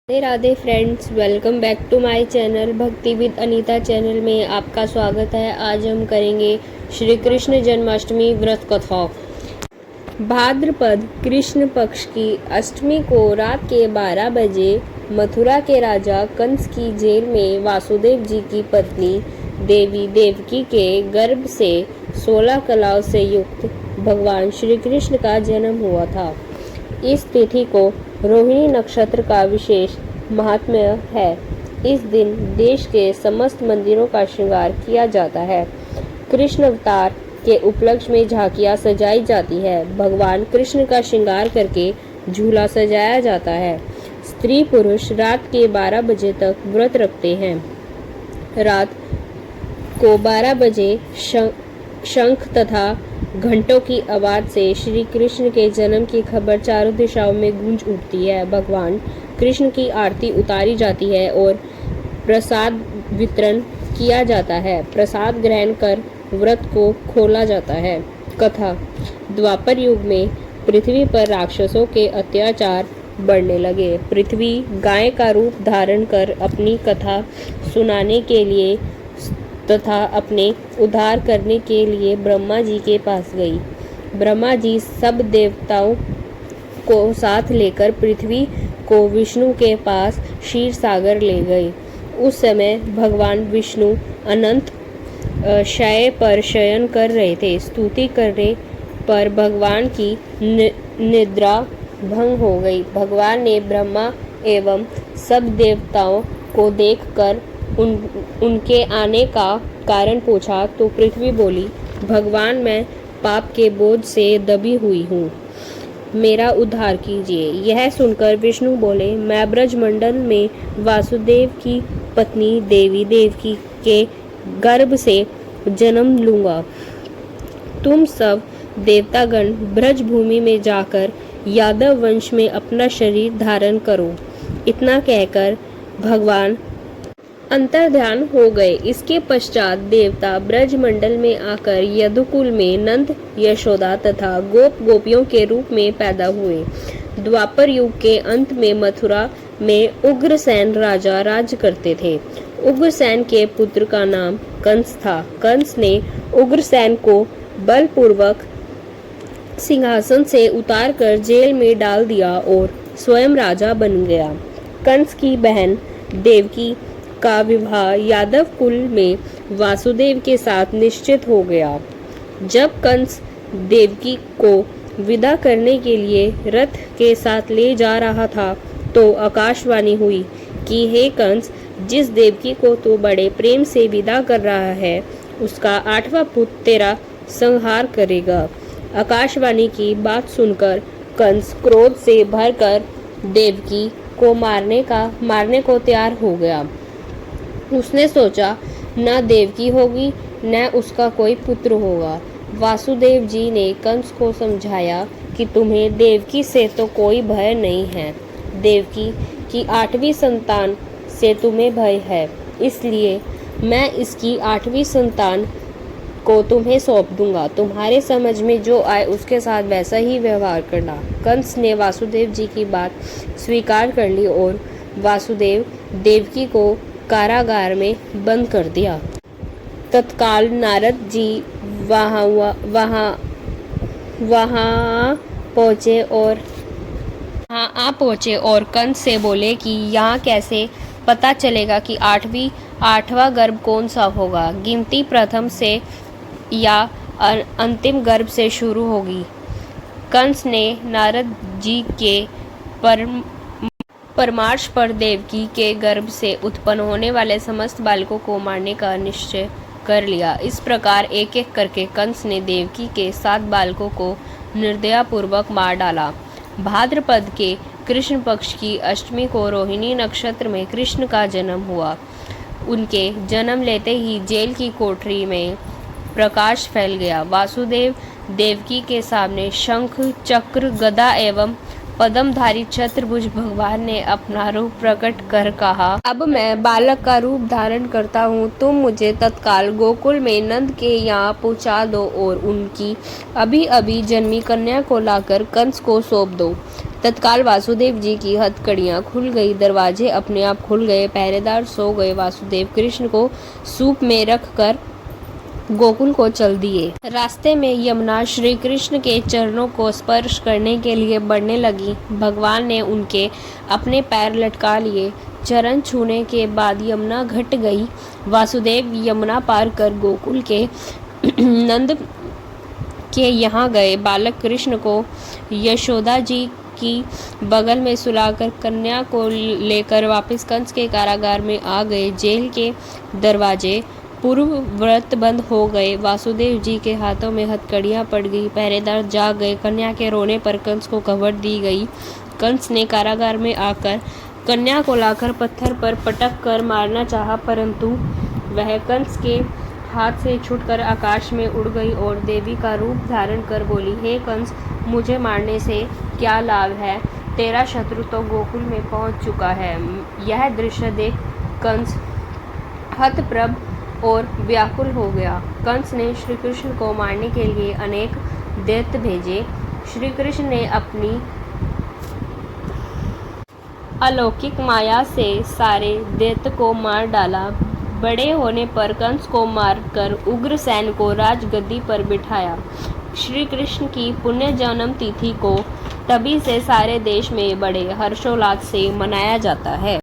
Radhe Radhe friends, welcome back to my channel Bhakti with Anita channel में आपका स्वागत है। आज हम करेंगे श्री कृष्ण जन्माष्टमी व्रत कथा। भाद्रपद कृष्ण पक्ष की अष्टमी को रात के 12 बजे मथुरा के राजा कंस की जेल में वासुदेव जी की पत्नी देवी देवकी के गर्भ से 16 कलाओं से युक्त भगवान श्री कृष्ण का जन्म हुआ था। इस तिथि को रोहिणी नक्षत्र का विशेष महात्म्य है। इस दिन देश के समस्त मंदिरों का श्रृंगार किया जाता है। कृष्ण अवतार के उपलक्ष्य में झांकियां सजाई जाती है। भगवान कृष्ण का श्रृंगार करके झूला सजाया जाता है। स्त्री पुरुष रात के 12 बजे तक व्रत रखते हैं। रात को 12 बजे शंख तथा घंटों की आवाज से श्री कृष्ण के जन्म की खबर चारों दिशाओं में गूंज उठती है। भगवान कृष्ण की आरती उतारी जाती है और प्रसाद वितरण किया जाता है। प्रसाद ग्रहण कर व्रत को खोला जाता है। कथा। द्वापर युग में पृथ्वी पर राक्षसों के अत्याचार बढ़ने लगे। पृथ्वी गाय का रूप धारण कर अपनी कथा सुनाने के लिए तथा अपने उद्धार करने के लिए ब्रह्मा जी के पास गई। ब्रह्मा जी सब देवताओं को साथ लेकर पृथ्वी को विष्णु के पास क्षीर सागर ले गए। उस समय भगवान विष्णु अनंत शय पर शयन कर रहे थे। स्तुति करने पर भगवान की निद्रा भंग हो गई। भगवान ने ब्रह्मा एवं सब देवताओं को देखकर उनके आने का कारण पूछा तो पृथ्वी बोली, भगवान मैं पाप के बोझ से दबी हुई हूँ, मेरा उद्धार कीजिए। यह सुनकर विष्णु बोले, मैं ब्रजमंडल में वासुदेव की पत्नी देवी देवकी के गर्भ से जन्म लूंगा। तुम सब देवतागण ब्रज भूमि में जाकर यादव वंश में अपना शरीर धारण करो। इतना कहकर भगवान अंतर्ध्यान हो गए। इसके पश्चात देवता ब्रजमंडल में आकर यदुकुल में नंद यशोदा तथा गोप गोपियों के रूप में पैदा हुए। द्वापर युग के अंत में मथुरा में उग्रसेन राजा राज्य करते थे। उग्रसेन के पुत्र का नाम कंस था। कंस ने उग्रसेन को बलपूर्वक सिंहासन से उतारकर जेल में डाल दिया और स्वयं राजा बन गया। कंस की बहन देवकी का विवाह यादव कुल में वासुदेव के साथ निश्चित हो गया। जब कंस देवकी को विदा करने के लिए रथ के साथ ले जा रहा था तो आकाशवाणी हुई कि हे कंस, जिस देवकी को तू बड़े प्रेम से विदा कर रहा है उसका 8वां पुत्र तेरा संहार करेगा। आकाशवाणी की बात सुनकर कंस क्रोध से भरकर देवकी को मारने को तैयार हो गया। उसने सोचा, न देवकी होगी न उसका कोई पुत्र होगा। वासुदेव जी ने कंस को समझाया कि तुम्हें देवकी से तो कोई भय नहीं है। देवकी की 8वीं संतान से तुम्हें भय है, इसलिए मैं इसकी 8वीं संतान को तुम्हें सौंप दूंगा। तुम्हारे समझ में जो आए उसके साथ वैसा ही व्यवहार करना। कंस ने वासुदेव जी की बात स्वीकार कर ली और वासुदेव देवकी को कारागार में बंद कर दिया। तत्काल नारद जी वहाँ पहुँचे और कंस से बोले कि यहाँ कैसे पता चलेगा कि 8वां गर्भ कौन सा होगा। गिनती प्रथम से या अंतिम गर्भ से शुरू होगी। कंस ने नारद जी के परामर्श पर देवकी के गर्भ से उत्पन्न होने वाले समस्त बालकों को मारने का निश्चय कर लिया। इस प्रकार एक एक करके कंस ने देवकी के 7 बालकों को निर्दयपूर्वक मार डाला। भाद्रपद के कृष्ण पक्ष की अष्टमी को रोहिणी नक्षत्र में कृष्ण का जन्म हुआ। उनके जन्म लेते ही जेल की कोठरी में प्रकाश फैल गया। वासुदेव देवकी के सामने शंख चक्र गदा एवं पद्मधारी चतुर्भुज भगवान ने अपना रूप प्रकट कर कहा, अब मैं बालक का रूप धारण करता हूँ। तुम मुझे तत्काल गोकुल में नंद के यहाँ पहुँचा दो और उनकी अभी अभी जन्मी कन्या को लाकर कंस को सौंप दो। तत्काल वासुदेव जी की हथकड़ियां खुल गई, दरवाजे अपने आप खुल गए, पहरेदार सो गए। वासुदेव कृष्ण को सूप में रखकर गोकुल को चल दिए। रास्ते में यमुना श्री कृष्ण के चरणों को स्पर्श करने के लिए बढ़ने लगी। भगवान ने उनके अपने पैर लटका लिए। चरण छूने के बाद यमुना घट गई। वासुदेव यमुना पार कर गोकुल के नंद के यहाँ गए। बालक कृष्ण को यशोदा जी की बगल में सुलाकर कन्या को लेकर वापस कंस के कारागार में आ गए। जेल के दरवाजे पूर्ववत बंद हो गए। वासुदेव जी के हाथों में हथकड़ियां पड़ गई। पहरेदार जाग गए। कन्या के रोने पर कंस को खबर दी गई। कंस ने कारागार में आकर कन्या को लाकर पत्थर पर पटक कर मारना चाहा, परंतु वह कंस के हाथ से छूटकर आकाश में उड़ गई और देवी का रूप धारण कर बोली, हे कंस, मुझे मारने से क्या लाभ है? तेरा शत्रु तो गोकुल में पहुंच चुका है। यह दृश्य देख कंस हतप्रभ और व्याकुल हो गया। कंस ने श्री कृष्ण को मारने के लिए अनेक दैत्य भेजे। श्री कृष्ण ने अपनी अलौकिक माया से सारे दैत्य को मार डाला। बड़े होने पर कंस को मारकर उग्रसेन को राजगद्दी पर बिठाया। श्री कृष्ण की पुण्य जन्म तिथि को तभी से सारे देश में बड़े हर्षोल्लास से मनाया जाता है।